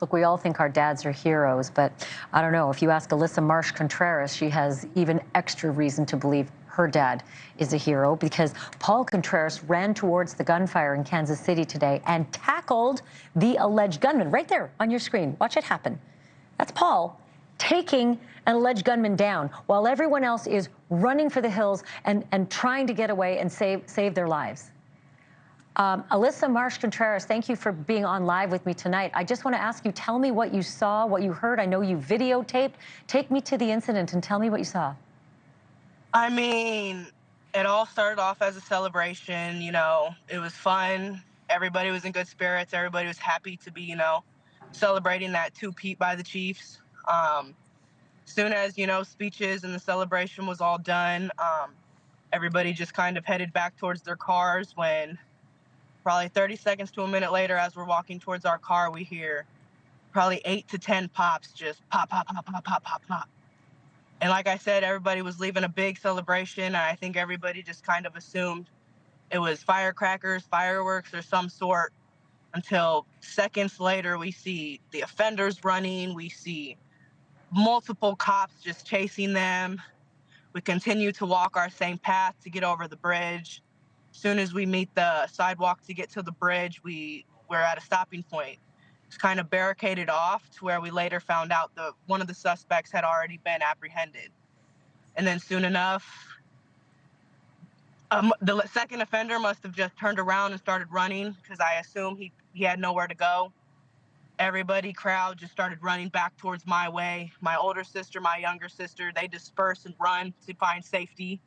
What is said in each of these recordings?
Look, we all think our dads are heroes, but I don't know. If you ask Alyssa Marsh-Contreras, she has even extra reason to believe her dad is a hero, because Paul Contreras ran towards the gunfire in Kansas City today and tackled the alleged gunman. Right there on your screen. Watch it happen. That's Paul taking an alleged gunman down while everyone else is running for the hills and trying to get away and save their lives. Alyssa Marsh-Contreras, thank you for being on live with me tonight. I just want to ask you, tell me what you saw, what you heard. I know you videotaped. Take me to the incident and tell me what you saw. I mean, it all started off as a celebration, it was fun. Everybody was in good spirits. Everybody was happy to be, celebrating that two-peat by the Chiefs. Soon as, speeches and the celebration was all done, everybody just kind of headed back towards their cars when probably 30 seconds to a minute later, as we're walking towards our car, we hear probably 8 to 10 pops, just pop, pop, pop, pop, pop, pop, pop. And like I said, everybody was leaving a big celebration. And I think everybody just kind of assumed it was firecrackers, fireworks, or some sort, until seconds later we see the offenders running. We see multiple cops just chasing them. We continue to walk our same path to get over the bridge. As soon as we meet the sidewalk to get to the bridge, we're at a stopping point. It's kind of barricaded off to where we later found out that one of the suspects had already been apprehended. And then soon enough, the second offender must have just turned around and started running, because I assume he had nowhere to go. Crowd just started running back towards my way. My older sister, my younger sister, they dispersed and run to find safety.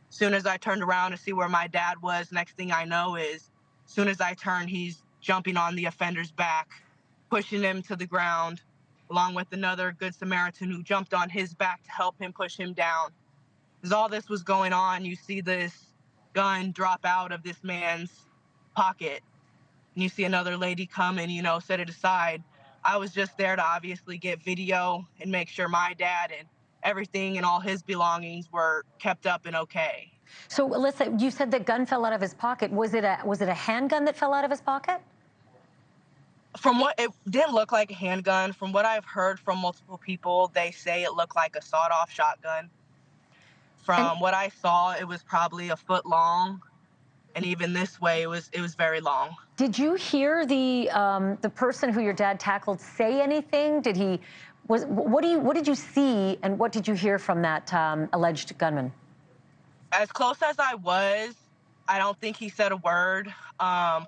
As soon as I turned around to see where my dad was, next thing I know is, as soon as I turn, he's jumping on the offender's back, pushing him to the ground, along with another Good Samaritan who jumped on his back to help him push him down. As all this was going on, you see this gun drop out of this man's pocket. And you see another lady come and, set it aside. I was just there to obviously get video and make sure my dad and everything and all his belongings were kept up and okay. So, Alyssa, you said the gun fell out of his pocket. Was it a handgun that fell out of his pocket? It didn't look like a handgun. From what I've heard from multiple people, they say it looked like a sawed-off shotgun. From what I saw, it was probably a foot long, and even this way, it was very long. Did you hear the person who your dad tackled say anything? What did you see, and what did you hear from that alleged gunman? As close as I was, I don't think he said a word.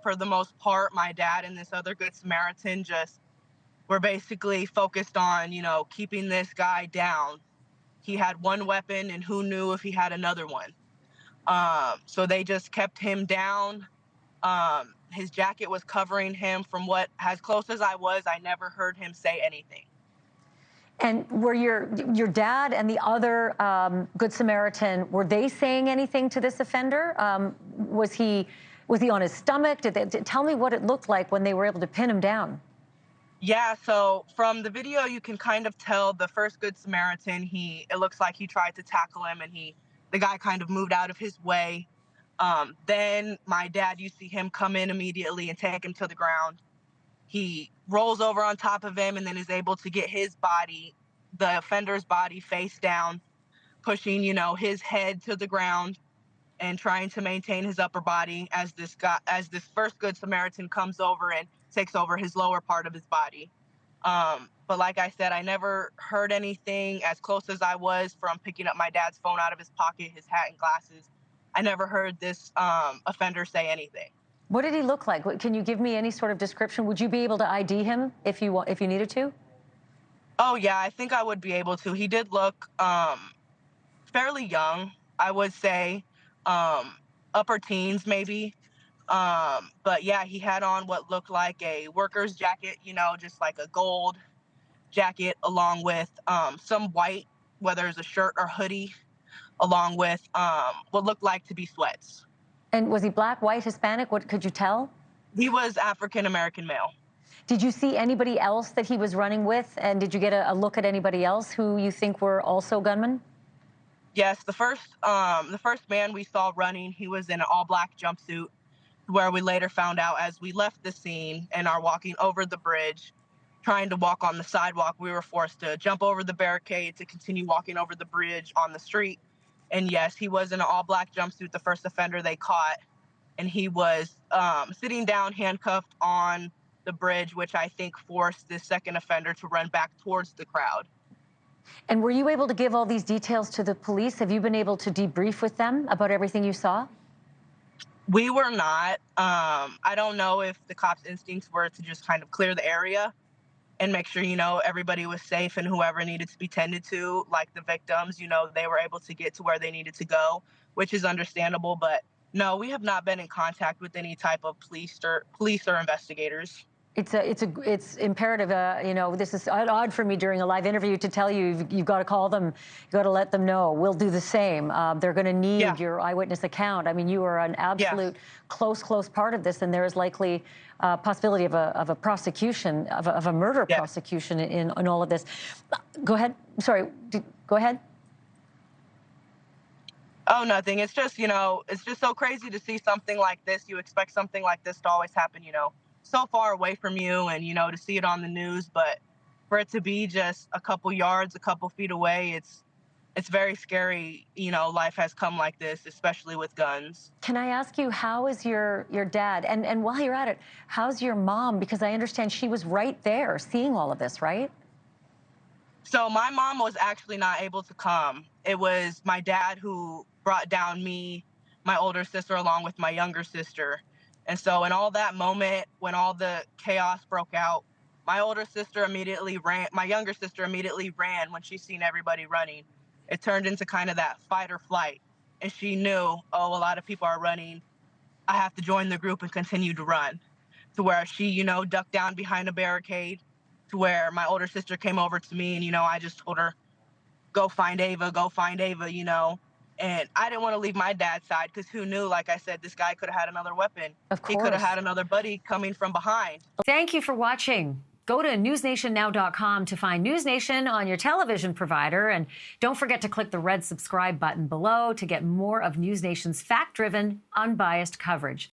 For the most part, my dad and this other Good Samaritan just were basically focused on, keeping this guy down. He had one weapon, and who knew if he had another one. So they just kept him down. His jacket was covering him. From as close as I was, I never heard him say anything. And were your dad and the other Good Samaritan, were they saying anything to this offender? Was he on his stomach? Tell me what it looked like when they were able to pin him down. Yeah, so from the video, you can kind of tell the first Good Samaritan, it looks like he tried to tackle him, and the guy kind of moved out of his way. Then my dad, you see him come in immediately and take him to the ground. He rolls over on top of him and then is able to get his body, the offender's body, face down, pushing, his head to the ground and trying to maintain his upper body as this first Good Samaritan comes over and takes over his lower part of his body. But like I said, I never heard anything. As close as I was from picking up my dad's phone out of his pocket, his hat and glasses, I never heard this offender say anything. What did he look like? Can you give me any sort of description? Would you be able to ID him if you needed to? Oh, yeah, I think I would be able to. He did look fairly young, I would say, upper teens maybe. But yeah, he had on what looked like a worker's jacket, just like a gold jacket, along with some white, whether it's a shirt or hoodie, along with what looked like to be sweats. And was he black, white, Hispanic? What could you tell? He was African-American male. Did you see anybody else that he was running with? And did you get a look at anybody else who you think were also gunmen? Yes, the first man we saw running, he was in an all-black jumpsuit, where we later found out as we left the scene and are walking over the bridge, trying to walk on the sidewalk. We were forced to jump over the barricade to continue walking over the bridge on the street. And yes, he was in an all-black jumpsuit, the first offender they caught. And he was sitting down, handcuffed on the bridge, which I think forced this second offender to run back towards the crowd. And were you able to give all these details to the police? Have you been able to debrief with them about everything you saw? We were not. I don't know if the cops' instincts were to just kind of clear the area and make sure, everybody was safe, and whoever needed to be tended to, like the victims, they were able to get to where they needed to go, which is understandable. But no, we have not been in contact with any type of police or investigators. It's imperative. This is odd for me during a live interview to tell you you've got to call them, you've got to let them know. We'll do the same. They're going to need your eyewitness account. I mean, you are an absolute close part of this, and there is likely a possibility of a prosecution, of a murder prosecution in all of this. Go ahead. Sorry. Go ahead. Oh, nothing. It's just, it's just so crazy to see something like this. You expect something like this to always happen, so far away from you, and to see it on the news, but for it to be just a couple yards, a couple feet away, it's very scary. Life has come like this, especially with guns. Can I ask you, how is your dad? And while you're at it, how's your mom? Because I understand she was right there seeing all of this, right? So my mom was actually not able to come. It was my dad who brought down me, my older sister, along with my younger sister. And so in all that moment, when all the chaos broke out, my younger sister immediately ran when she seen everybody running. It turned into kind of that fight or flight. And she knew, a lot of people are running. I have to join the group and continue to run. To where she, ducked down behind a barricade, to where my older sister came over to me, and, I just told her, go find Ava, And I didn't want to leave my dad's side, because who knew, like I said, this guy could have had another weapon. Of course. He could have had another buddy coming from behind. Thank you for watching. Go to newsnationnow.com to find NewsNation on your television provider. And don't forget to click the red subscribe button below to get more of NewsNation's fact-driven, unbiased coverage.